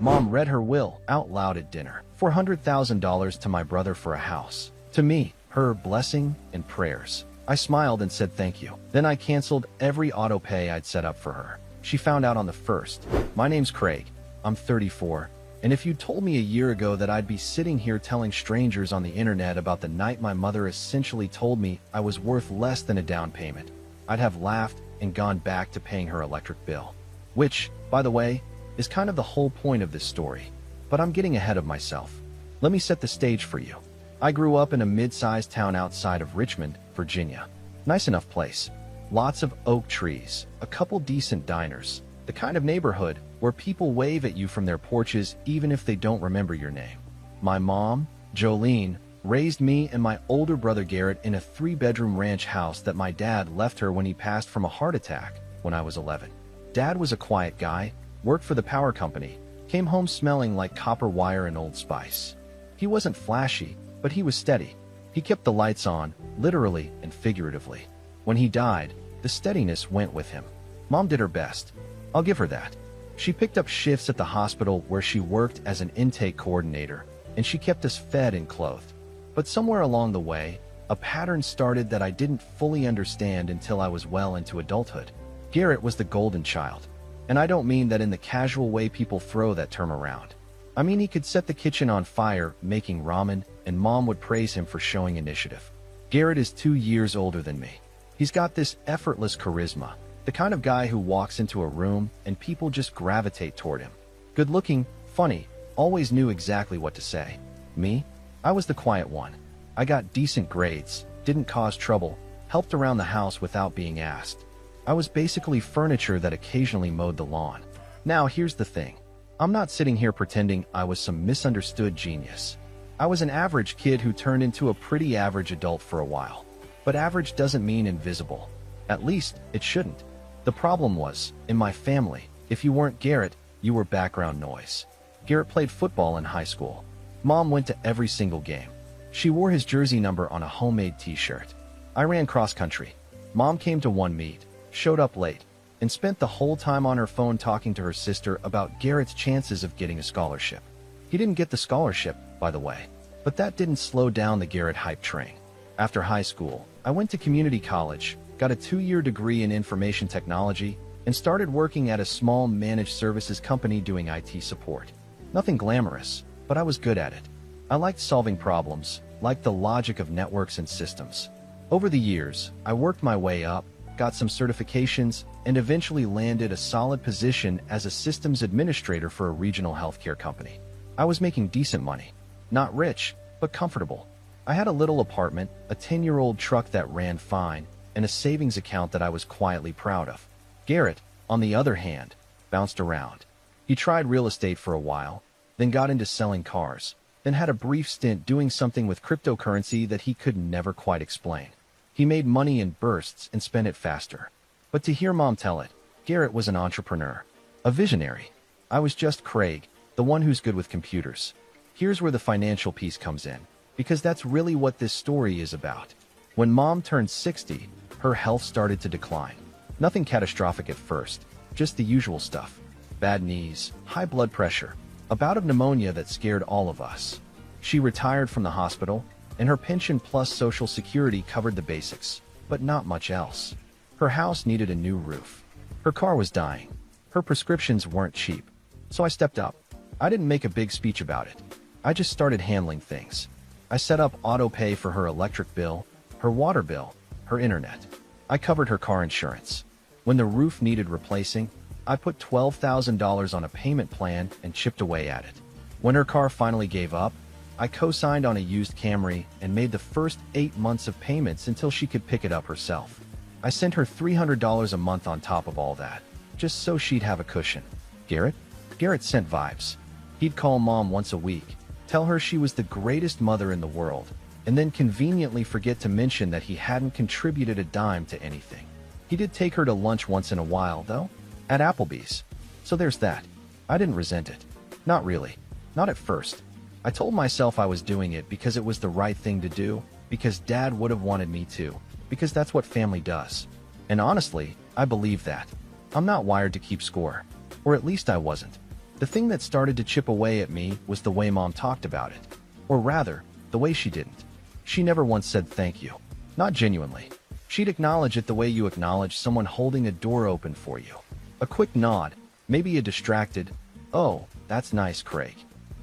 Mom read her will out loud at dinner. $400,000 to my brother for a house. To me, her blessing and prayers. I smiled and said thank you. Then I canceled every auto pay I'd set up for her. She found out on the 1st. My name's Craig. I'm 34. And if you told me a year ago that I'd be sitting here telling strangers on the internet about the night my mother essentially told me I was worth less than a down payment, I'd have laughed and gone back to paying her electric bill. Which, by the way, is kind of the whole point of this story. But I'm getting ahead of myself. Let me set the stage for you. I grew up in a mid-sized town outside of Richmond, Virginia. Nice enough place. Lots of oak trees, a couple decent diners, the kind of neighborhood where people wave at you from their porches even if they don't remember your name. My mom, Jolene, raised me and my older brother Garrett in a 3-bedroom ranch house that my dad left her when he passed from a heart attack when I was 11. Dad was a quiet guy, worked for the power company, came home smelling like copper wire and Old Spice. He wasn't flashy, but he was steady. He kept the lights on, literally and figuratively. When he died, the steadiness went with him. Mom did her best. I'll give her that. She picked up shifts at the hospital where she worked as an intake coordinator, and she kept us fed and clothed. But somewhere along the way, a pattern started that I didn't fully understand until I was well into adulthood. Garrett was the golden child. And I don't mean that in the casual way people throw that term around. I mean he could set the kitchen on fire making ramen, and Mom would praise him for showing initiative. Garrett is 2 years older than me. He's got this effortless charisma, the kind of guy who walks into a room and people just gravitate toward him. Good looking, funny, always knew exactly what to say. Me? I was the quiet one. I got decent grades, didn't cause trouble, helped around the house without being asked. I was basically furniture that occasionally mowed the lawn. Now here's the thing. I'm not sitting here pretending I was some misunderstood genius. I was an average kid who turned into a pretty average adult for a while. But average doesn't mean invisible. At least, it shouldn't. The problem was, in my family, if you weren't Garrett, you were background noise. Garrett played football in high school. Mom went to every single game. She wore his jersey number on a homemade t-shirt. I ran cross country. Mom came to one meet, showed up late, and spent the whole time on her phone talking to her sister about Garrett's chances of getting a scholarship. He didn't get the scholarship, by the way, but that didn't slow down the Garrett hype train. After high school, I went to community college, got a 2-year degree in information technology, and started working at a small managed services company doing IT support. Nothing glamorous, but I was good at it. I liked solving problems, liked the logic of networks and systems. Over the years, I worked my way up, got some certifications, and eventually landed a solid position as a systems administrator for a regional healthcare company. I was making decent money. Not rich, but comfortable. I had a little apartment, a 10-year-old truck that ran fine, and a savings account that I was quietly proud of. Garrett, on the other hand, bounced around. He tried real estate for a while, then got into selling cars, then had a brief stint doing something with cryptocurrency that he could never quite explain. He made money in bursts and spent it faster. But to hear Mom tell it, Garrett was an entrepreneur, a visionary. I was just Craig, the one who's good with computers. Here's where the financial piece comes in, because that's really what this story is about. When Mom turned 60, her health started to decline. Nothing catastrophic at first, just the usual stuff. Bad knees, high blood pressure, a bout of pneumonia that scared all of us. She retired from the hospital, and her pension plus Social Security covered the basics, but not much else. Her house needed a new roof. Her car was dying. Her prescriptions weren't cheap. So I stepped up. I didn't make a big speech about it. I just started handling things. I set up auto pay for her electric bill, her water bill, her internet. I covered her car insurance. When the roof needed replacing, I put $12,000 on a payment plan and chipped away at it. When her car finally gave up, I co-signed on a used Camry and made the first 8 months of payments until she could pick it up herself. I sent her $300 a month on top of all that, just so she'd have a cushion. Garrett? Garrett sent vibes. He'd call Mom once a week, tell her she was the greatest mother in the world, and then conveniently forget to mention that he hadn't contributed a dime to anything. He did take her to lunch once in a while, though, at Applebee's. So there's that. I didn't resent it. Not really. Not at first. I told myself I was doing it because it was the right thing to do, because Dad would have wanted me to, because that's what family does. And honestly, I believe that. I'm not wired to keep score. Or at least I wasn't. The thing that started to chip away at me was the way Mom talked about it. Or rather, the way she didn't. She never once said thank you. Not genuinely. She'd acknowledge it the way you acknowledge someone holding a door open for you. A quick nod, maybe a distracted, "Oh, that's nice, Craig."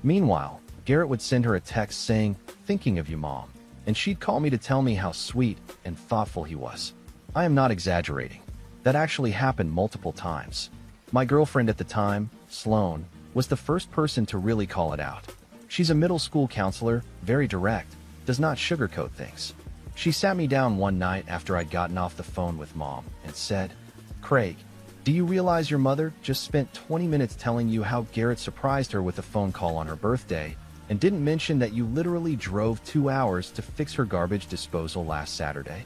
Meanwhile, Garrett would send her a text saying, "Thinking of you, Mom," and she'd call me to tell me how sweet and thoughtful he was. I am not exaggerating. That actually happened multiple times. My girlfriend at the time, Sloan, was the first person to really call it out. She's a middle school counselor, very direct, does not sugarcoat things. She sat me down one night after I'd gotten off the phone with Mom and said, "Craig, do you realize your mother just spent 20 minutes telling you how Garrett surprised her with a phone call on her birthday and didn't mention that you literally drove 2 hours to fix her garbage disposal last Saturday?"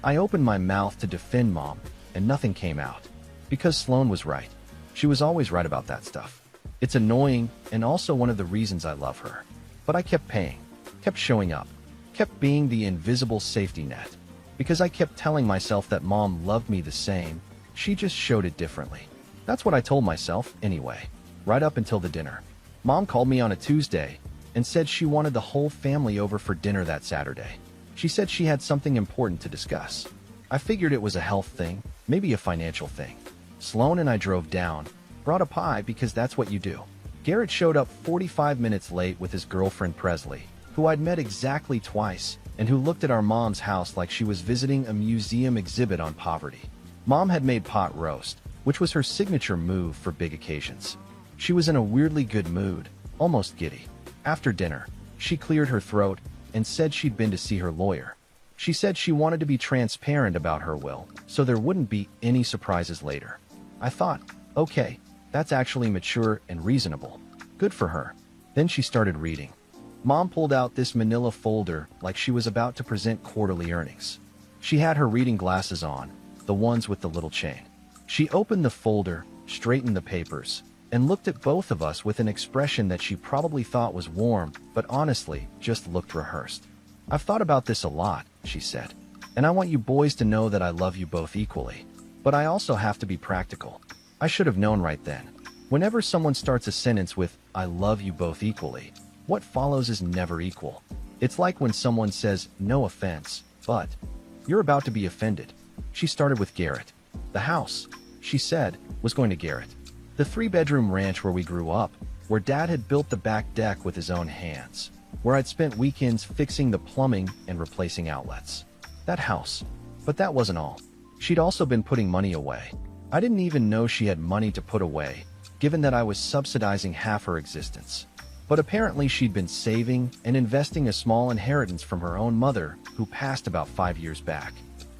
I opened my mouth to defend Mom, and nothing came out. Because Sloan was right. She was always right about that stuff. It's annoying and also one of the reasons I love her. But I kept paying, kept showing up, kept being the invisible safety net. Because I kept telling myself that Mom loved me the same, she just showed it differently. That's what I told myself, anyway, right up until the dinner. Mom called me on a Tuesday and said she wanted the whole family over for dinner that Saturday. She said she had something important to discuss. I figured it was a health thing, maybe a financial thing. Sloan and I drove down, brought a pie because that's what you do. Garrett showed up 45 minutes late with his girlfriend Presley, who I'd met exactly twice, and who looked at our mom's house like she was visiting a museum exhibit on poverty. Mom had made pot roast, which was her signature move for big occasions. She was in a weirdly good mood, almost giddy. After dinner, she cleared her throat and said she'd been to see her lawyer. She said she wanted to be transparent about her will, so there wouldn't be any surprises later. I thought, okay, that's actually mature and reasonable. Good for her. Then she started reading. Mom pulled out this manila folder like she was about to present quarterly earnings. She had her reading glasses on, the ones with the little chain. She opened the folder, straightened the papers, and looked at both of us with an expression that she probably thought was warm, but honestly just looked rehearsed. "I've thought about this a lot," she said, "and I want you boys to know that I love you both equally. But I also have to be practical. I should have known right then. Whenever someone starts a sentence with, 'I love you both equally,' what follows is never equal. It's like when someone says, 'No offense, but,' you're about to be offended." She started with Garrett. The house, she said, was going to Garrett. The 3-bedroom ranch where we grew up, where Dad had built the back deck with his own hands, where I'd spent weekends fixing the plumbing and replacing outlets. That house. But that wasn't all. She'd also been putting money away. I didn't even know she had money to put away, given that I was subsidizing half her existence. But apparently she'd been saving and investing a small inheritance from her own mother, who passed about 5 years back.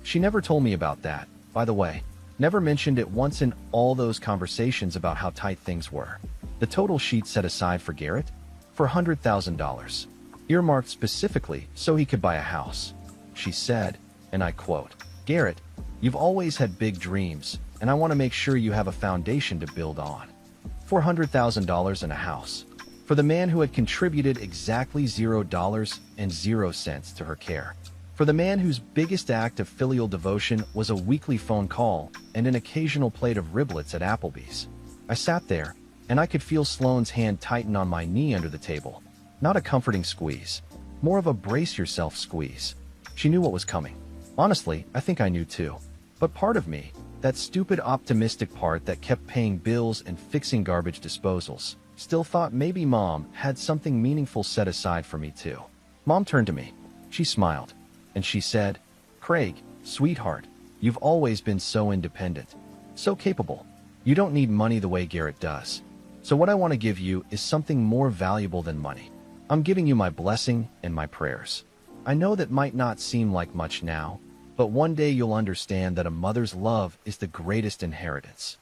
She never told me about that, by the way. Never mentioned it once in all those conversations about how tight things were. The total she'd set aside for Garrett? For $100,000. Earmarked specifically so he could buy a house. She said, and I quote, "Garrett, you've always had big dreams, and I want to make sure you have a foundation to build on." $400,000 and a house. For the man who had contributed exactly $0 to her care. For the man whose biggest act of filial devotion was a weekly phone call and an occasional plate of riblets at Applebee's. I sat there, and I could feel Sloane's hand tighten on my knee under the table. Not a comforting squeeze. More of a brace-yourself squeeze. She knew what was coming. Honestly, I think I knew too. But part of me, that stupid optimistic part that kept paying bills and fixing garbage disposals, still thought maybe Mom had something meaningful set aside for me too. Mom turned to me. She smiled. And she said, "Craig, sweetheart, you've always been so independent, so capable. You don't need money the way Garrett does. So what I want to give you is something more valuable than money. I'm giving you my blessing and my prayers. I know that might not seem like much now, but one day you'll understand that a mother's love is the greatest inheritance."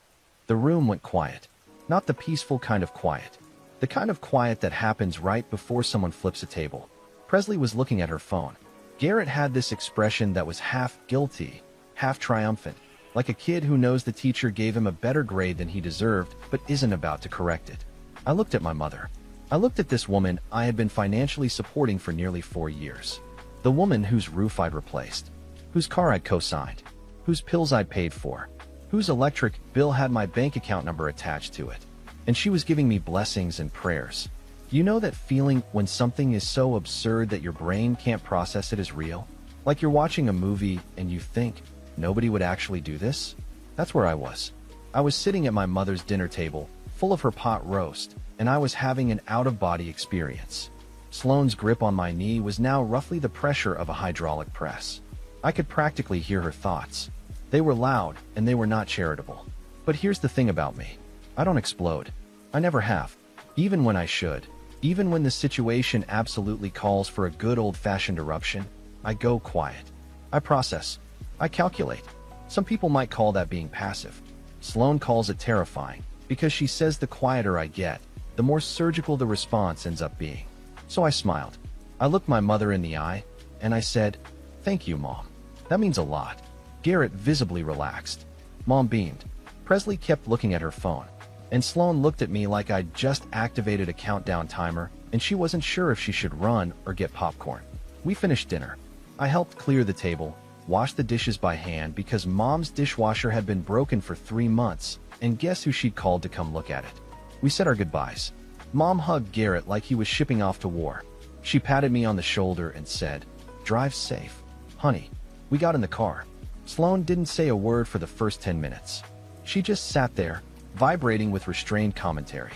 The room went quiet. Not the peaceful kind of quiet. The kind of quiet that happens right before someone flips a table. Presley was looking at her phone. Garrett had this expression that was half guilty, half triumphant, like a kid who knows the teacher gave him a better grade than he deserved but isn't about to correct it. I looked at my mother. I looked at this woman I had been financially supporting for nearly 4 years. The woman whose roof I'd replaced, whose car I'd co-signed, whose pills I'd paid for, whose electric bill had my bank account number attached to it. and she was giving me blessings and prayers. You know that feeling when something is so absurd that your brain can't process it as real? Like you're watching a movie and you think, nobody would actually do this? That's where I was. I was sitting at my mother's dinner table, full of her pot roast, and I was having an out-of-body experience. Sloane's grip on my knee was now roughly the pressure of a hydraulic press. I could practically hear her thoughts. They were loud, and they were not charitable. But here's the thing about me. I don't explode. I never have. Even when I should. Even when the situation absolutely calls for a good old-fashioned eruption, I go quiet. I process. I calculate. Some people might call that being passive. Sloane calls it terrifying, because she says the quieter I get, the more surgical the response ends up being. So I smiled. I looked my mother in the eye, and I said, "Thank you, Mom. That means a lot." Garrett visibly relaxed. Mom beamed. Presley kept looking at her phone, and Sloane looked at me like I'd just activated a countdown timer, and she wasn't sure if she should run or get popcorn. We finished dinner. I helped clear the table, wash the dishes by hand because Mom's dishwasher had been broken for 3 months, and guess who she'd called to come look at it? We said our goodbyes. Mom hugged Garrett like he was shipping off to war. She patted me on the shoulder and said, "Drive safe, honey." We got in the car. Sloane didn't say a word for the first 10 minutes. She just sat there, vibrating with restrained commentary.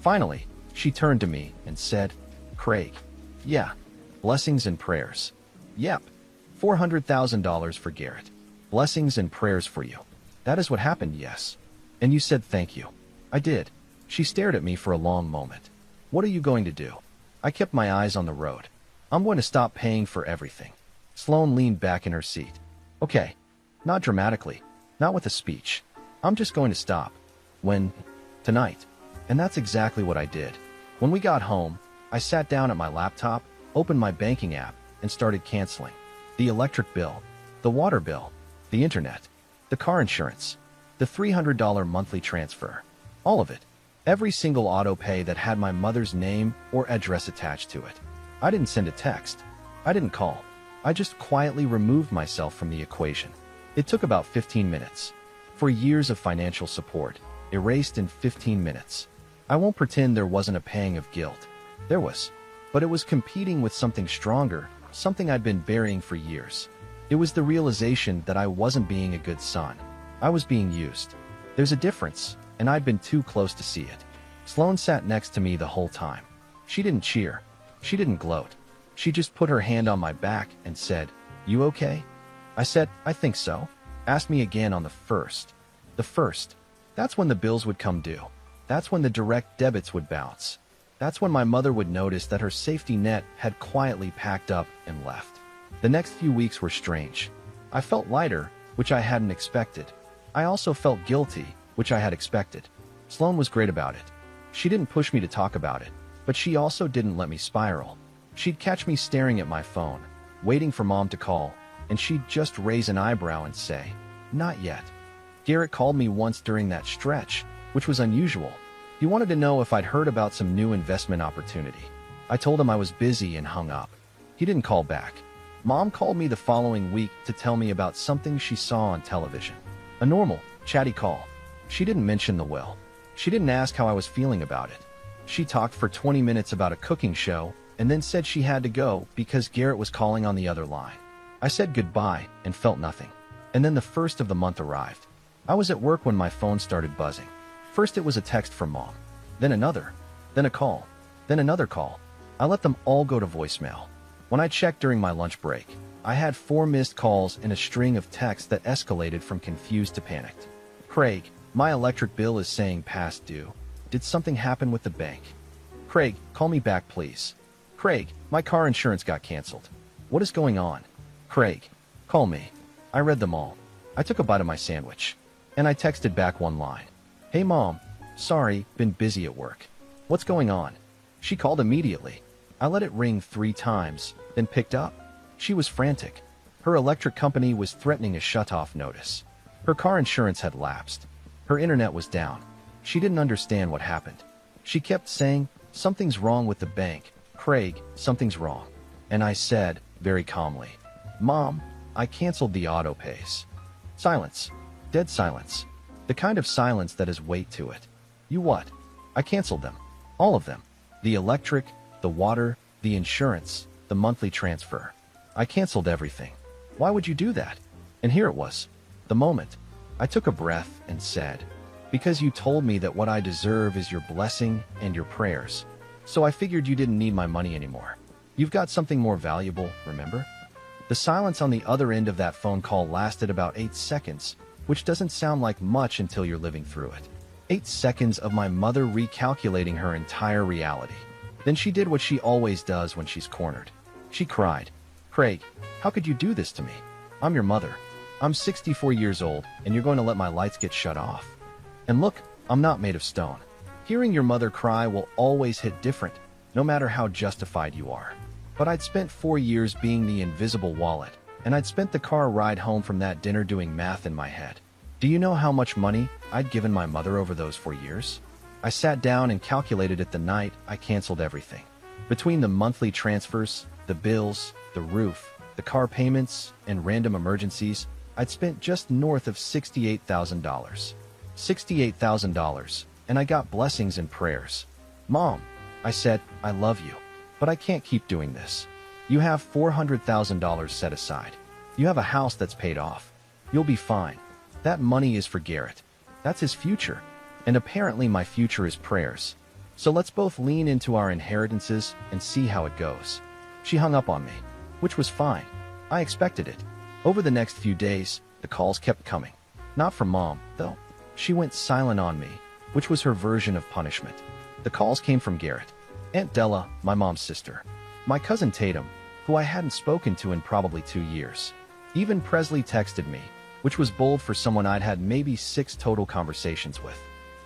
Finally, she turned to me and said, "Craig, yeah, blessings and prayers. Yep, $400,000 for Garrett. Blessings and prayers for you. That is what happened, yes. And you said thank you." I did. She stared at me for a long moment. "What are you going to do?" I kept my eyes on the road. "I'm going to stop paying for everything." Sloane leaned back in her seat. "Okay, not dramatically, not with a speech. I'm just going to stop. When? Tonight." And that's exactly what I did. When we got home, I sat down at my laptop, opened my banking app, and started canceling. The electric bill, the water bill, the internet, the car insurance, the $300 monthly transfer. All of it. Every single auto pay that had my mother's name or address attached to it. I didn't send a text. I didn't call. I just quietly removed myself from the equation. It took about 15 minutes. For years of financial support, erased in 15 minutes. I won't pretend there wasn't a pang of guilt. There was. But it was competing with something stronger, something I'd been burying for years. It was the realization that I wasn't being a good son. I was being used. There's a difference, and I'd been too close to see it. Sloane sat next to me the whole time. She didn't cheer. She didn't gloat. She just put her hand on my back and said, "You okay?" I said, "I think so." Asked me again on the first. The first. That's when the bills would come due. That's when the direct debits would bounce. That's when my mother would notice that her safety net had quietly packed up and left. The next few weeks were strange. I felt lighter, which I hadn't expected. I also felt guilty, which I had expected. Sloane was great about it. She didn't push me to talk about it, but she also didn't let me spiral. She'd catch me staring at my phone, waiting for Mom to call, and she'd just raise an eyebrow and say, "Not yet." Garrett called me once during that stretch, which was unusual. He wanted to know if I'd heard about some new investment opportunity. I told him I was busy and hung up. He didn't call back. Mom called me the following week to tell me about something she saw on television. A normal, chatty call. She didn't mention the will. She didn't ask how I was feeling about it. She talked for 20 minutes about a cooking show and then said she had to go because Garrett was calling on the other line. I said goodbye and felt nothing. And then the first of the month arrived. I was at work when my phone started buzzing. First it was a text from Mom, then another, then a call, then another call. I let them all go to voicemail. When I checked during my lunch break, I had 4 missed calls and a string of texts that escalated from confused to panicked. "Craig, my electric bill is saying past due. Did something happen with the bank?" "Craig, call me back please." "Craig, my car insurance got canceled. What is going on?" "Craig, call me." I read them all. I took a bite of my sandwich. And I texted back one line. "Hey Mom, sorry, been busy at work." "What's going on?" She called immediately. I let it ring 3 times, then picked up. She was frantic. Her electric company was threatening a shut-off notice. Her car insurance had lapsed. Her internet was down. She didn't understand what happened. She kept saying, "Something's wrong with the bank. Craig, something's wrong." And I said, very calmly, "Mom, I canceled the auto pays." Silence. Dead silence. The kind of silence that has weight to it. "You what?" I canceled them. All of them. The electric, the water, the insurance, the monthly transfer. I canceled everything. Why would you do that? And here it was. The moment. I took a breath and said, because you told me that what I deserve is your blessing and your prayers. So I figured you didn't need my money anymore. You've got something more valuable, remember? The silence on the other end of that phone call lasted about 8 seconds, which doesn't sound like much until you're living through it. 8 seconds of my mother recalculating her entire reality. Then she did what she always does when she's cornered. She cried, "Craig, how could you do this to me? I'm your mother. I'm 64 years old, and you're going to let my lights get shut off. And look, I'm not made of stone." Hearing your mother cry will always hit different, no matter how justified you are. But I'd spent 4 years being the invisible wallet, and I'd spent the car ride home from that dinner doing math in my head. Do you know how much money I'd given my mother over those 4 years? I sat down and calculated it the night I canceled everything. Between the monthly transfers, the bills, the roof, the car payments, and random emergencies, I'd spent just north of $68,000. $68,000, and I got blessings and prayers. "Mom," I said, "I love you, but I can't keep doing this. You have $400,000 set aside. You have a house that's paid off. You'll be fine. That money is for Garrett. That's his future. And apparently my future is prayers. So let's both lean into our inheritances and see how it goes." She hung up on me, which was fine. I expected it. Over the next few days, the calls kept coming. Not from Mom, though. She went silent on me, which was her version of punishment. The calls came from Garrett, Aunt Della, my mom's sister, my cousin Tatum, who I hadn't spoken to in probably 2 years. Even Presley texted me, which was bold for someone I'd had maybe 6 total conversations with.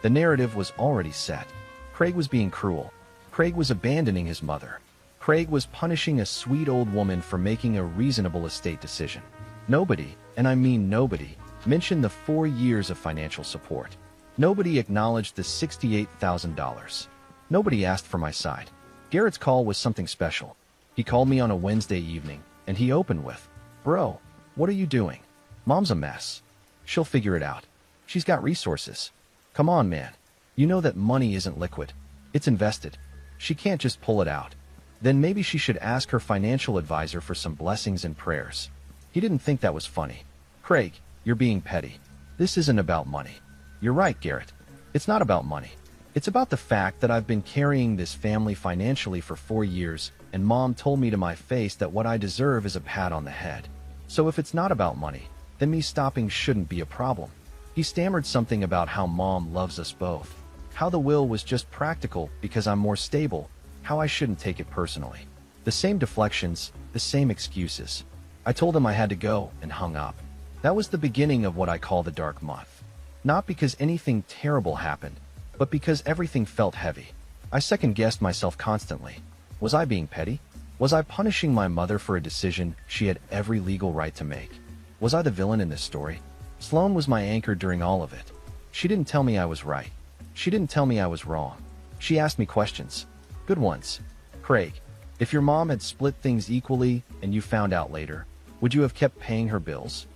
The narrative was already set. Craig was being cruel. Craig was abandoning his mother. Craig was punishing a sweet old woman for making a reasonable estate decision. Nobody, and I mean nobody, mentioned the 4 years of financial support. Nobody acknowledged the $68,000. Nobody asked for my side. Garrett's call was something special. He called me on a Wednesday evening, and he opened with, "Bro, what are you doing? Mom's a mess. She'll figure it out. She's got resources. Come on, man. You know that money isn't liquid. It's invested. She can't just pull it out. Then maybe she should ask her financial advisor for some blessings and prayers." He didn't think that was funny. "Craig, you're being petty. This isn't about money." "You're right, Garrett. It's not about money. It's about the fact that I've been carrying this family financially for 4 years, and Mom told me to my face that what I deserve is a pat on the head. So if it's not about money, then me stopping shouldn't be a problem." He stammered something about how Mom loves us both, how the will was just practical because I'm more stable, how I shouldn't take it personally. The same deflections, the same excuses. I told him I had to go and hung up. That was the beginning of what I call the dark month. Not because anything terrible happened, but because everything felt heavy. I second-guessed myself constantly. Was I being petty? Was I punishing my mother for a decision she had every legal right to make? Was I the villain in this story? Sloan was my anchor during all of it. She didn't tell me I was right. She didn't tell me I was wrong. She asked me questions. Good ones. "Craig, if your mom had split things equally and you found out later, would you have kept paying her bills?"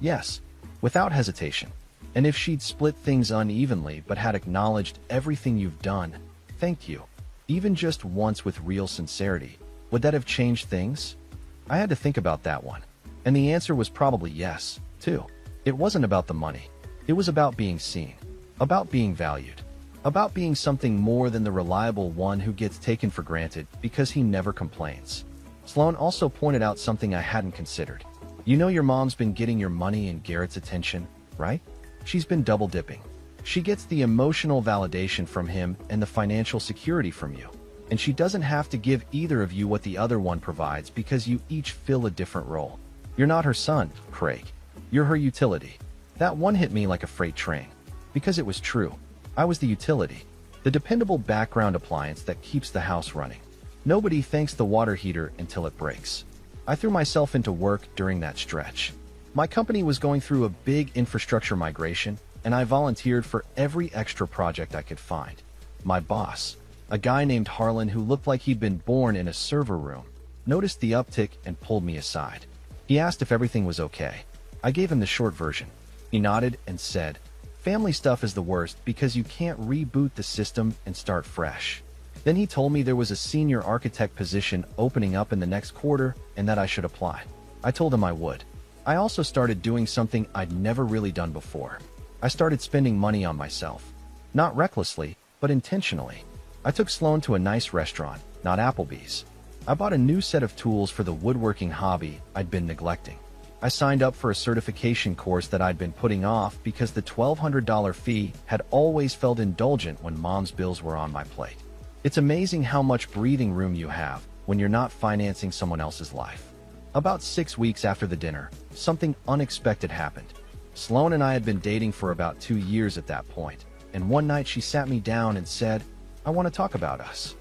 "Yes," without hesitation. "And if she'd split things unevenly but had acknowledged everything you've done, thank you, even just once with real sincerity, would that have changed things?" I had to think about that one. And the answer was probably yes, too. It wasn't about the money. It was about being seen, about being valued, about being something more than the reliable one who gets taken for granted because he never complains. Sloan also pointed out something I hadn't considered. You know your mom's been getting your money and Garrett's attention, right? She's been double dipping. She gets the emotional validation from him and the financial security from you. And she doesn't have to give either of you what the other one provides because you each fill a different role. You're not her son, Craig. You're her utility. That one hit me like a freight train. Because it was true. I was the utility. The dependable background appliance that keeps the house running. Nobody thanks the water heater until it breaks. I threw myself into work during that stretch. My company was going through a big infrastructure migration, and I volunteered for every extra project I could find. My boss, a guy named Harlan who looked like he'd been born in a server room, noticed the uptick and pulled me aside. He asked if everything was okay. I gave him the short version. He nodded and said, Family stuff is the worst because you can't reboot the system and start fresh. Then he told me there was a senior architect position opening up in the next quarter and that I should apply. I told him I would. I also started doing something I'd never really done before. I started spending money on myself. Not recklessly, but intentionally. I took Sloan to a nice restaurant, not Applebee's. I bought a new set of tools for the woodworking hobby I'd been neglecting. I signed up for a certification course that I'd been putting off because the $1,200 fee had always felt indulgent when Mom's bills were on my plate. It's amazing how much breathing room you have when you're not financing someone else's life. About 6 weeks after the dinner, something unexpected happened. Sloan and I had been dating for about 2 years at that point, and one night she sat me down and said, "I want to talk about us."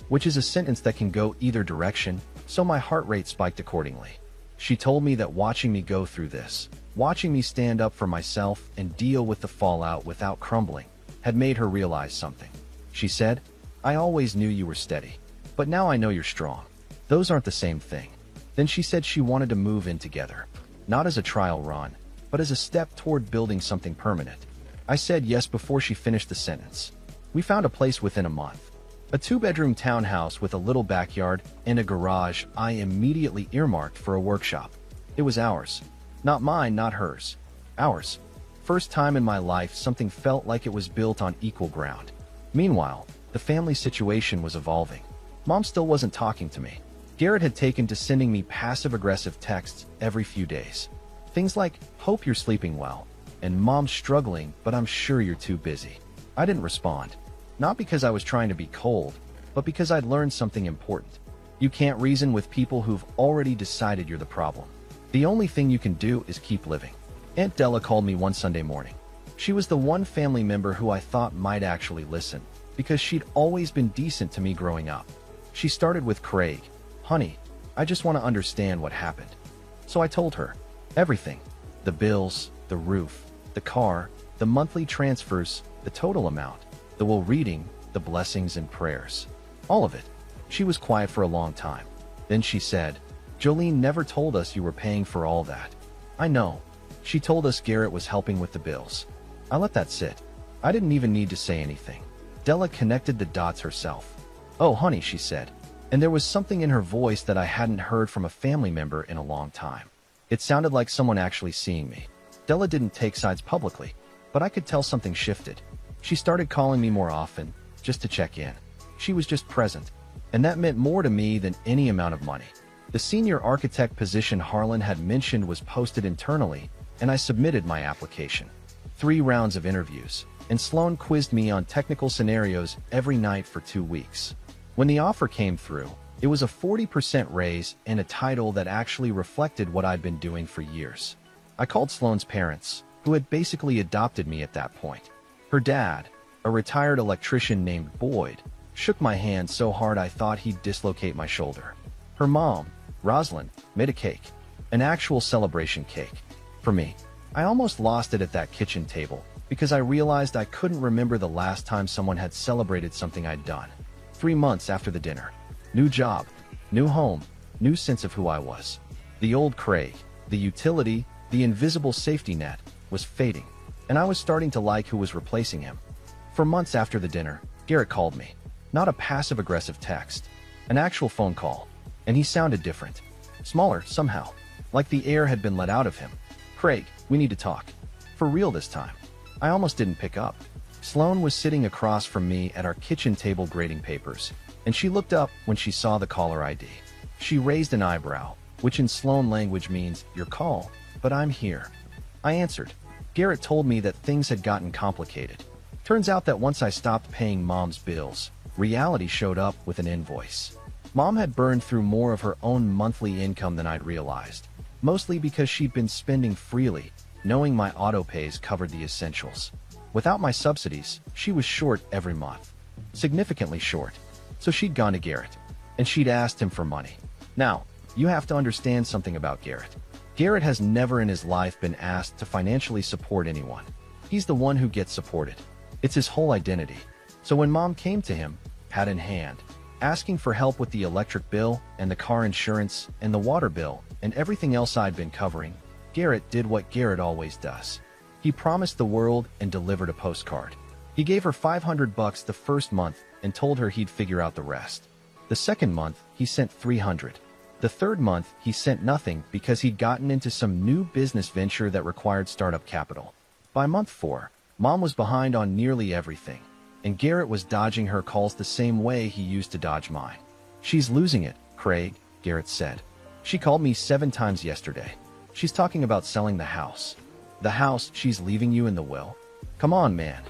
Which is a sentence that can go either direction, so my heart rate spiked accordingly. She told me that watching me go through this, watching me stand up for myself and deal with the fallout without crumbling, had made her realize something. She said, "I always knew you were steady, but now I know you're strong. Those aren't the same thing." Then she said she wanted to move in together, not as a trial run, but as a step toward building something permanent. I said yes before she finished the sentence. We found a place within a month. A 2-bedroom townhouse with a little backyard and a garage I immediately earmarked for a workshop. It was ours. Not mine, not hers. Ours. First time in my life something felt like it was built on equal ground. Meanwhile, the family situation was evolving. Mom still wasn't talking to me. Garrett had taken to sending me passive-aggressive texts every few days. Things like, "Hope you're sleeping well," and "Mom's struggling, but I'm sure you're too busy." I didn't respond. Not because I was trying to be cold, but because I'd learned something important. You can't reason with people who've already decided you're the problem. The only thing you can do is keep living. Aunt Della called me one Sunday morning. She was the one family member who I thought might actually listen, because she'd always been decent to me growing up. She started with, "Craig, honey, I just want to understand what happened." So I told her. Everything. The bills, the roof, the car, the monthly transfers, the total amount, the will reading, the blessings and prayers. All of it. She was quiet for a long time. Then she said, "Jolene never told us you were paying for all that." I know. She told us Garrett was helping with the bills. I let that sit. I didn't even need to say anything. Della connected the dots herself. "Oh, honey," she said. And there was something in her voice that I hadn't heard from a family member in a long time. It sounded like someone actually seeing me. Della didn't take sides publicly, but I could tell something shifted. She started calling me more often, just to check in. She was just present, and that meant more to me than any amount of money. The senior architect position Harlan had mentioned was posted internally, and I submitted my application. 3 rounds of interviews, and Sloan quizzed me on technical scenarios every night for 2 weeks. When the offer came through, it was a 40% raise and a title that actually reflected what I'd been doing for years. I called Sloan's parents, who had basically adopted me at that point. Her dad, a retired electrician named Boyd, shook my hand so hard I thought he'd dislocate my shoulder. Her mom, Rosalind, made a cake, an actual celebration cake. For me, I almost lost it at that kitchen table because I realized I couldn't remember the last time someone had celebrated something I'd done. 3 months after the dinner. New job, new home, new sense of who I was. The old Craig, the utility, the invisible safety net, was fading, and I was starting to like who was replacing him. For months after the dinner, Garrett called me. Not a passive-aggressive text, an actual phone call, and he sounded different. Smaller, somehow, like the air had been let out of him. "Craig, we need to talk. For real this time." I almost didn't pick up. Sloan was sitting across from me at our kitchen table grading papers, and she looked up when she saw the caller ID. She raised an eyebrow, which in Sloan language means, "Your call, but I'm here." I answered. Garrett told me that things had gotten complicated. Turns out that once I stopped paying Mom's bills, reality showed up with an invoice. Mom had burned through more of her own monthly income than I'd realized, mostly because she'd been spending freely, knowing my auto pays covered the essentials. Without my subsidies, she was short every month. Significantly short. So she'd gone to Garrett, and she'd asked him for money. Now, you have to understand something about Garrett. Garrett has never in his life been asked to financially support anyone. He's the one who gets supported. It's his whole identity. So when Mom came to him, hat in hand, asking for help with the electric bill and the car insurance and the water bill and everything else I'd been covering, Garrett did what Garrett always does. He promised the world and delivered a postcard. He gave her $500 the first month and told her he'd figure out the rest. The second month, he sent $300. The third month, he sent nothing because he'd gotten into some new business venture that required startup capital. By month 4, Mom was behind on nearly everything, and Garrett was dodging her calls the same way he used to dodge mine. "She's losing it, Craig," Garrett said. "She called me 7 times yesterday. She's talking about selling the house. The house she's leaving you in the will? Come on, man.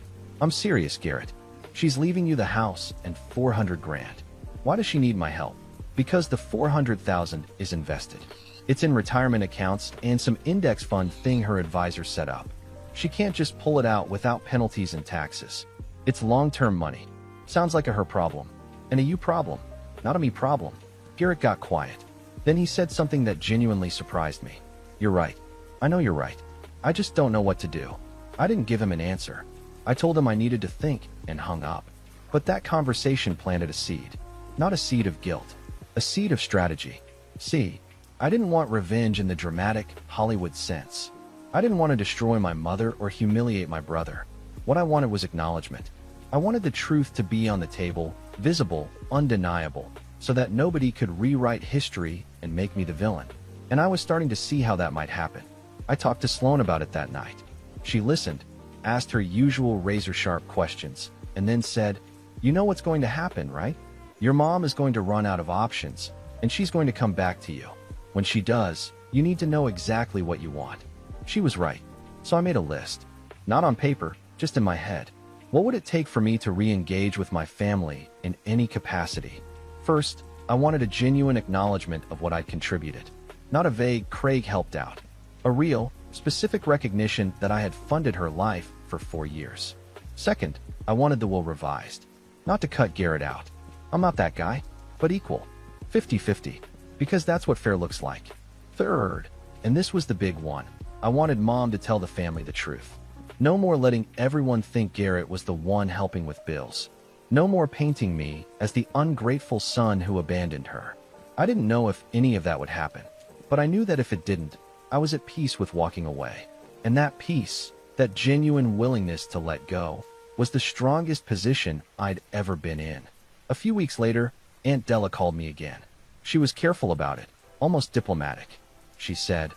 I'm serious, Garrett. She's leaving you the house and 400 grand. Why does she need my help? Because the 400,000 is invested. It's in retirement accounts and some index fund thing her advisor set up. She can't just pull it out without penalties and taxes. It's long-term money. Sounds like a her problem. And a you problem, not a me problem." Garrett got quiet. Then he said something that genuinely surprised me. "You're right. I know you're right. I just don't know what to do." I didn't give him an answer. I told him I needed to think and hung up. But that conversation planted a seed. Not a seed of guilt. A seed of strategy. See, I didn't want revenge in the dramatic Hollywood sense. I didn't want to destroy my mother or humiliate my brother. What I wanted was acknowledgement. I wanted the truth to be on the table, visible, undeniable, so that nobody could rewrite history and make me the villain. And I was starting to see how that might happen. I talked to Sloan about it that night. She listened, asked her usual razor-sharp questions, and then said, "You know what's going to happen, right? Your mom is going to run out of options, and she's going to come back to you. When she does, you need to know exactly what you want." She was right. So I made a list. Not on paper, just in my head. What would it take for me to re-engage with my family in any capacity? First, I wanted a genuine acknowledgement of what I'd contributed. Not a vague "Craig helped out." A real, specific recognition that I had funded her life for 4 years. Second, I wanted the will revised. Not to cut Garrett out. I'm not that guy, but equal. 50-50. Because that's what fair looks like. Third, and this was the big one, I wanted Mom to tell the family the truth. No more letting everyone think Garrett was the one helping with bills. No more painting me as the ungrateful son who abandoned her. I didn't know if any of that would happen, but I knew that if it didn't, I was at peace with walking away. And that peace, that genuine willingness to let go, was the strongest position I'd ever been in. A few weeks later, Aunt Della called me again. She was careful about it, almost diplomatic. She said,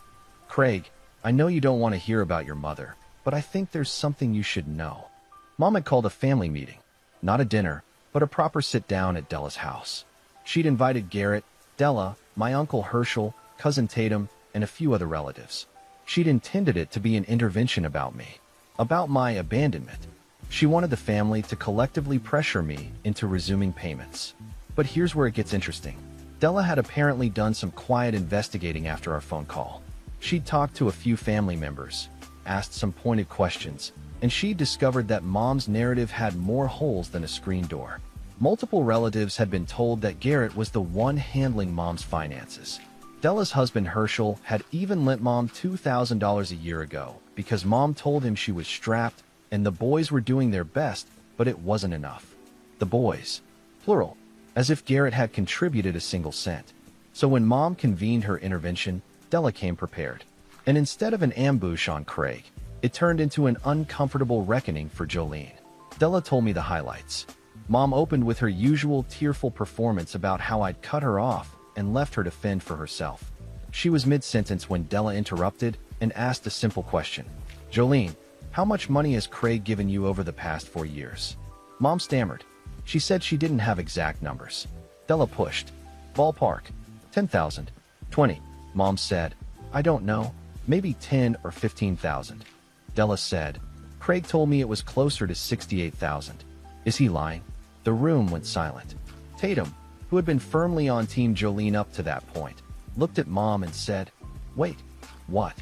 "Craig, I know you don't want to hear about your mother, but I think there's something you should know." Mom had called a family meeting. Not a dinner, but a proper sit-down at Della's house. She'd invited Garrett, Della, my uncle Herschel, cousin Tatum, and a few other relatives. She'd intended it to be an intervention about me, about my abandonment. She wanted the family to collectively pressure me into resuming payments. But here's where it gets interesting. Della had apparently done some quiet investigating after our phone call. She'd talked to a few family members, asked some pointed questions, and she discovered that Mom's narrative had more holes than a screen door. Multiple relatives had been told that Garrett was the one handling Mom's finances. Della's husband Herschel had even lent Mom $2,000 a year ago because Mom told him she was strapped and the boys were doing their best, but it wasn't enough. The boys, plural, as if Garrett had contributed a single cent. So when Mom convened her intervention, Della came prepared. And instead of an ambush on Craig, it turned into an uncomfortable reckoning for Jolene. Della told me the highlights. Mom opened with her usual tearful performance about how I'd cut her off and left her to fend for herself. She was mid-sentence when Della interrupted and asked a simple question. "Jolene, how much money has Craig given you over the past 4 years?" Mom stammered. She said she didn't have exact numbers. Della pushed. "Ballpark. 10,000. 20. Mom said, "I don't know. Maybe 10 or 15,000. Della said, "Craig told me it was closer to 68,000. Is he lying?" The room went silent. Tatum, who had been firmly on Team Jolene up to that point, looked at Mom and said, "Wait, what?"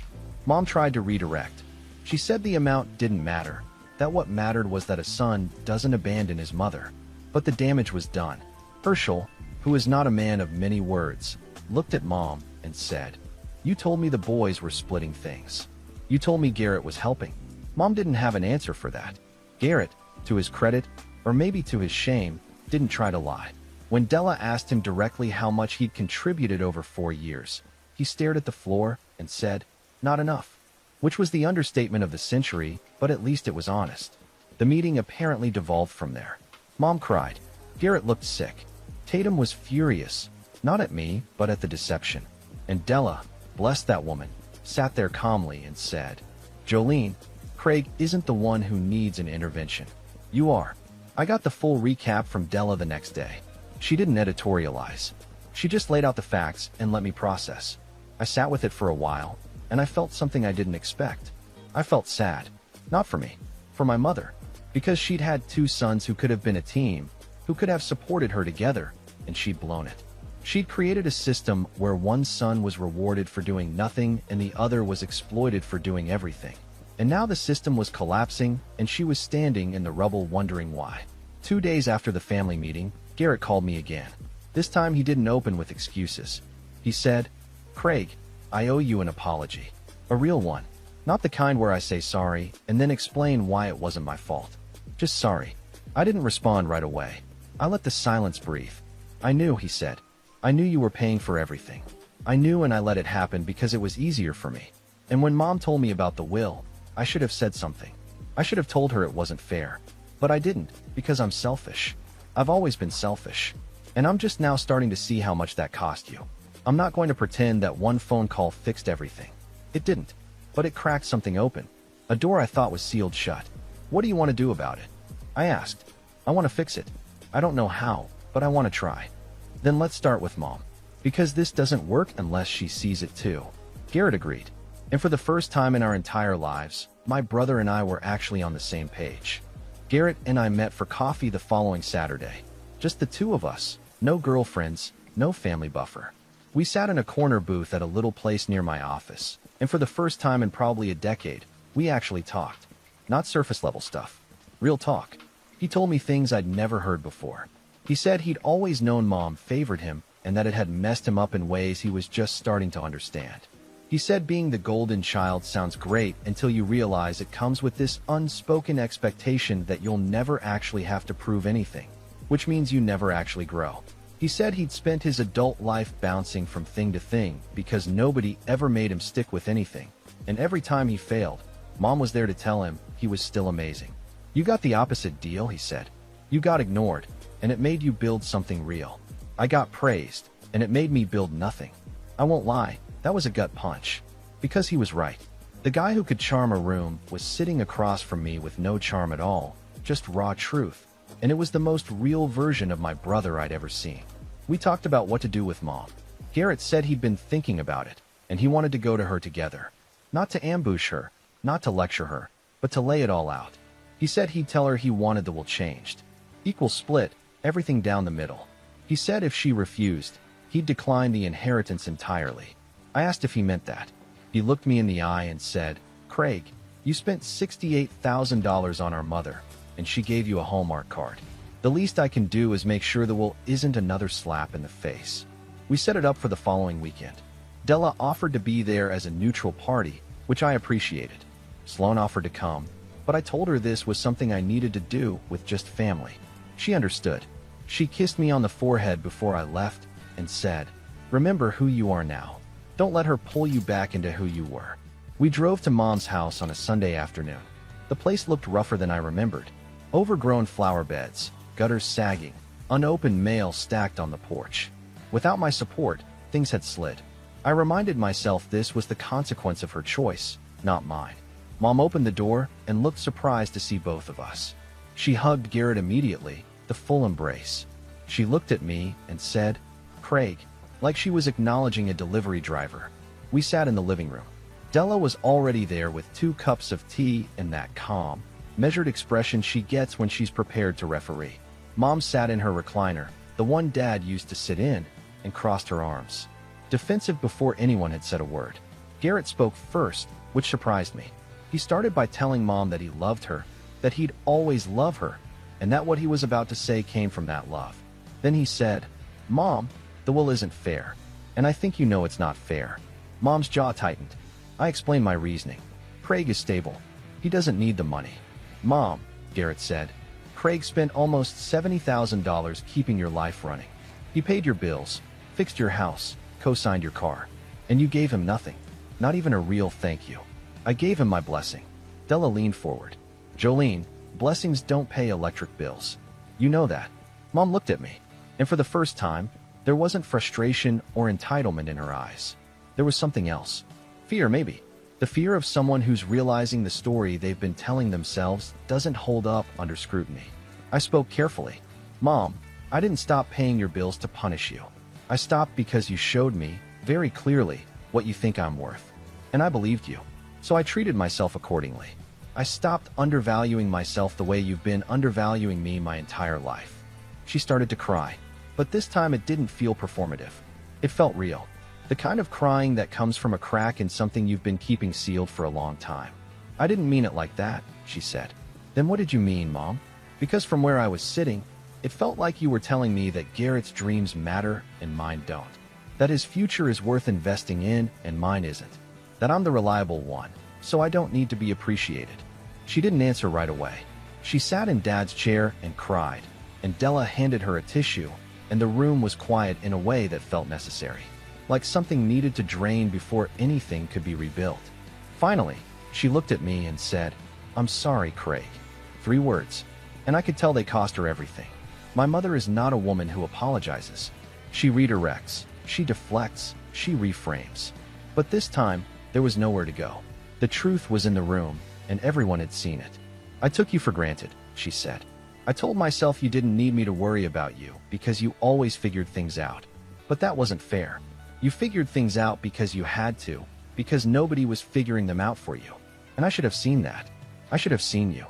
Mom tried to redirect. She said the amount didn't matter, that what mattered was that a son doesn't abandon his mother. But the damage was done. Herschel, who is not a man of many words, looked at Mom and said, "You told me the boys were splitting things. You told me Garrett was helping." Mom didn't have an answer for that. Garrett, to his credit, or maybe to his shame, didn't try to lie. When Della asked him directly how much he'd contributed over 4 years, he stared at the floor and said, "Not enough." which was the understatement of the century, but at least it was honest. The meeting apparently devolved from there. Mom cried. Garrett looked sick. Tatum was furious, not at me, but at the deception. And Della, bless that woman, sat there calmly and said, Jolene, Craig isn't the one who needs an intervention. You are. I got the full recap from Della the next day. She didn't editorialize. She just laid out the facts and let me process. I sat with it for a while, and I felt something I didn't expect. I felt sad. Not for me. For my mother. Because she'd had 2 sons who could have been a team, who could have supported her together, and she'd blown it. She'd created a system where one son was rewarded for doing nothing and the other was exploited for doing everything. And now the system was collapsing, and she was standing in the rubble wondering why. 2 days after the family meeting, Garrett called me again. This time he didn't open with excuses. He said, Craig, I owe you an apology. A real one. Not the kind where I say sorry and then explain why it wasn't my fault. Just sorry. I didn't respond right away. I let the silence breathe. I knew, he said. I knew you were paying for everything. I knew, and I let it happen because it was easier for me. And when Mom told me about the will, I should have said something. I should have told her it wasn't fair. But I didn't, because I'm selfish. I've always been selfish. And I'm just now starting to see how much that cost you. I'm not going to pretend that one phone call fixed everything. It didn't. But it cracked something open. A door I thought was sealed shut. What do you want to do about it? I asked. I want to fix it. I don't know how, but I want to try. Then let's start with Mom. Because this doesn't work unless she sees it too. Garrett agreed. And for the first time in our entire lives, my brother and I were actually on the same page. Garrett and I met for coffee the following Saturday. Just the 2 of us. No girlfriends, no family buffer. We sat in a corner booth at a little place near my office. And for the first time in probably a decade, we actually talked. Not surface-level stuff. Real talk. He told me things I'd never heard before. He said he'd always known Mom favored him and that it had messed him up in ways he was just starting to understand. He said being the golden child sounds great until you realize it comes with this unspoken expectation that you'll never actually have to prove anything, which means you never actually grow. He said he'd spent his adult life bouncing from thing to thing because nobody ever made him stick with anything, and every time he failed, Mom was there to tell him he was still amazing. You got the opposite deal, he said. You got ignored, and it made you build something real. I got praised, and it made me build nothing. I won't lie, that was a gut punch. Because he was right. The guy who could charm a room was sitting across from me with no charm at all, just raw truth. And it was the most real version of my brother I'd ever seen. We talked about what to do with Mom. Garrett said he'd been thinking about it, and he wanted to go to her together. Not to ambush her, not to lecture her, but to lay it all out. He said he'd tell her he wanted the will changed. Equal split, everything down the middle. He said if she refused, he'd decline the inheritance entirely. I asked if he meant that. He looked me in the eye and said, Craig, you spent $68,000 on our mother, and she gave you a Hallmark card. The least I can do is make sure the will isn't another slap in the face. We set it up for the following weekend. Della offered to be there as a neutral party, which I appreciated. Sloan offered to come, but I told her this was something I needed to do with just family. She understood. She kissed me on the forehead before I left and said, Remember who you are now. Don't let her pull you back into who you were. We drove to Mom's house on a Sunday afternoon. The place looked rougher than I remembered. Overgrown flower beds, gutters sagging, unopened mail stacked on the porch. Without my support, things had slid. I reminded myself this was the consequence of her choice, not mine. Mom opened the door and looked surprised to see both of us. She hugged Garrett immediately, the full embrace. She looked at me and said, Craig, like she was acknowledging a delivery driver. We sat in the living room. Della was already there with 2 cups of tea and that calm, measured expression she gets when she's prepared to referee. Mom sat in her recliner, the one Dad used to sit in, and crossed her arms. Defensive before anyone had said a word. Garrett spoke first, which surprised me. He started by telling Mom that he loved her, that he'd always love her, and that what he was about to say came from that love. Then he said, Mom, the will isn't fair, and I think you know it's not fair. Mom's jaw tightened. I explained my reasoning. Craig is stable. He doesn't need the money. Mom, Garrett said, Craig spent almost $70,000 keeping your life running. He paid your bills, fixed your house, co-signed your car, and you gave him nothing, not even a real thank you. I gave him my blessing. Della leaned forward. Jolene, blessings don't pay electric bills. You know that. Mom looked at me, and for the first time, there wasn't frustration or entitlement in her eyes. There was something else. Fear, maybe. The fear of someone who's realizing the story they've been telling themselves doesn't hold up under scrutiny. I spoke carefully. Mom, I didn't stop paying your bills to punish you. I stopped because you showed me, very clearly, what you think I'm worth. And I believed you. So I treated myself accordingly. I stopped undervaluing myself the way you've been undervaluing me my entire life. She started to cry, but this time it didn't feel performative. It felt real. The kind of crying that comes from a crack in something you've been keeping sealed for a long time. I didn't mean it like that, she said. Then what did you mean, Mom? Because from where I was sitting, it felt like you were telling me that Garrett's dreams matter and mine don't. That his future is worth investing in and mine isn't. That I'm the reliable one, so I don't need to be appreciated. She didn't answer right away. She sat in Dad's chair and cried, and Della handed her a tissue, and the room was quiet in a way that felt necessary. Like something needed to drain before anything could be rebuilt. Finally, she looked at me and said, I'm sorry, Craig. 3 words, and I could tell they cost her everything. My mother is not a woman who apologizes. She redirects, she deflects, she reframes. But this time, there was nowhere to go. The truth was in the room, and everyone had seen it. I took you for granted, she said. I told myself you didn't need me to worry about you because you always figured things out. But that wasn't fair. You figured things out because you had to, because nobody was figuring them out for you. And I should have seen that. I should have seen you.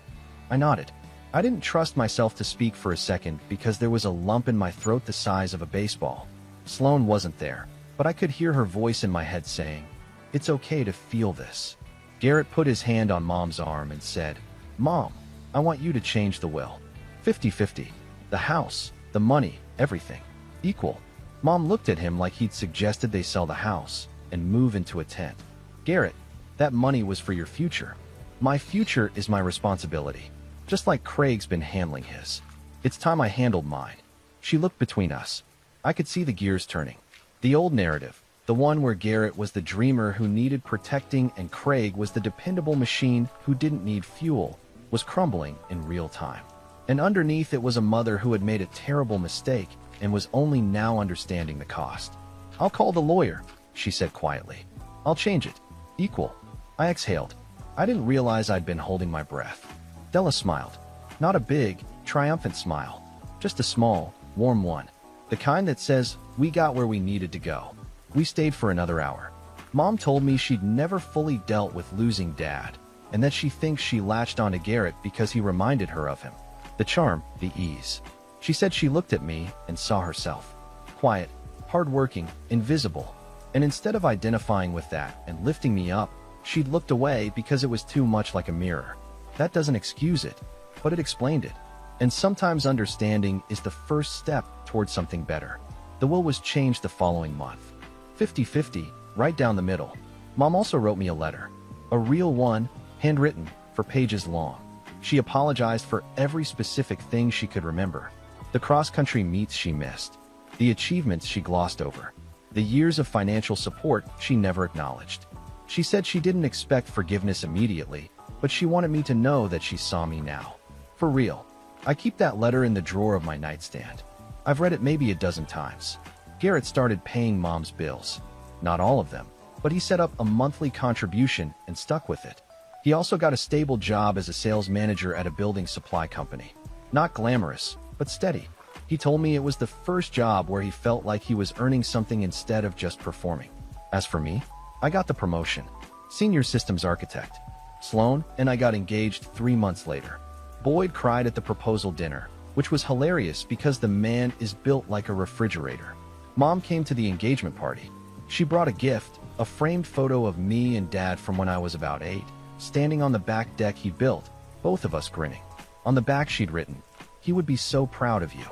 I nodded. I didn't trust myself to speak for a second because there was a lump in my throat the size of a baseball. Sloane wasn't there, but I could hear her voice in my head saying, it's okay to feel this. Garrett put his hand on Mom's arm and said, Mom, I want you to change the will. 50-50. The house, the money, everything. Equal. Mom looked at him like he'd suggested they sell the house and move into a tent. Garrett, that money was for your future. My future is my responsibility, just like Craig's been handling his. It's time I handled mine. She looked between us. I could see the gears turning. The old narrative, the one where Garrett was the dreamer who needed protecting and Craig was the dependable machine who didn't need fuel, was crumbling in real time. And underneath it was a mother who had made a terrible mistake and was only now understanding the cost. I'll call the lawyer, she said quietly. I'll change it. Equal. I exhaled. I didn't realize I'd been holding my breath. Della smiled. Not a big, triumphant smile. Just a small, warm one. The kind that says, we got where we needed to go. We stayed for another hour. Mom told me she'd never fully dealt with losing Dad, and that she thinks she latched onto Garrett because he reminded her of him. The charm, the ease. She said she looked at me and saw herself. Quiet, hardworking, invisible. And instead of identifying with that and lifting me up, she'd looked away because it was too much like a mirror. That doesn't excuse it, but it explained it. And sometimes understanding is the first step towards something better. The will was changed the following month. 50-50, right down the middle. Mom also wrote me a letter. A real one, handwritten, for pages long. She apologized for every specific thing she could remember. The cross-country meets she missed. The achievements she glossed over. The years of financial support she never acknowledged. She said she didn't expect forgiveness immediately, but she wanted me to know that she saw me now. For real. I keep that letter in the drawer of my nightstand. I've read it maybe a dozen times. Garrett started paying Mom's bills. Not all of them, but he set up a monthly contribution and stuck with it. He also got a stable job as a sales manager at a building supply company. Not glamorous, but steady. He told me it was the first job where he felt like he was earning something instead of just performing. As for me, I got the promotion. Senior systems architect. Sloane and I got engaged 3 months later. Boyd cried at the proposal dinner, which was hilarious because the man is built like a refrigerator. Mom came to the engagement party. She brought a gift, a framed photo of me and Dad from when I was about 8, standing on the back deck he built, both of us grinning. On the back she'd written, he would be so proud of you.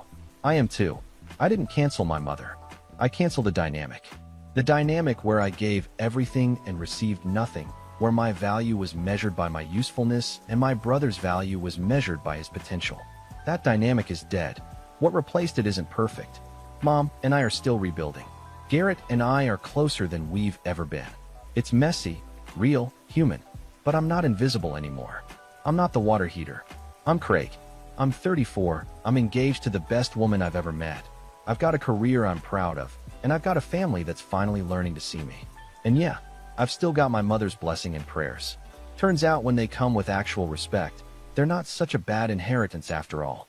I am too. I didn't cancel my mother. I canceled the dynamic. The dynamic where I gave everything and received nothing, where my value was measured by my usefulness and my brother's value was measured by his potential. That dynamic is dead. What replaced it isn't perfect. Mom and I are still rebuilding. Garrett and I are closer than we've ever been. It's messy, real, human. But I'm not invisible anymore. I'm not the water heater. I'm Craig. I'm 34, I'm engaged to the best woman I've ever met. I've got a career I'm proud of, and I've got a family that's finally learning to see me. And yeah, I've still got my mother's blessing and prayers. Turns out when they come with actual respect, they're not such a bad inheritance after all.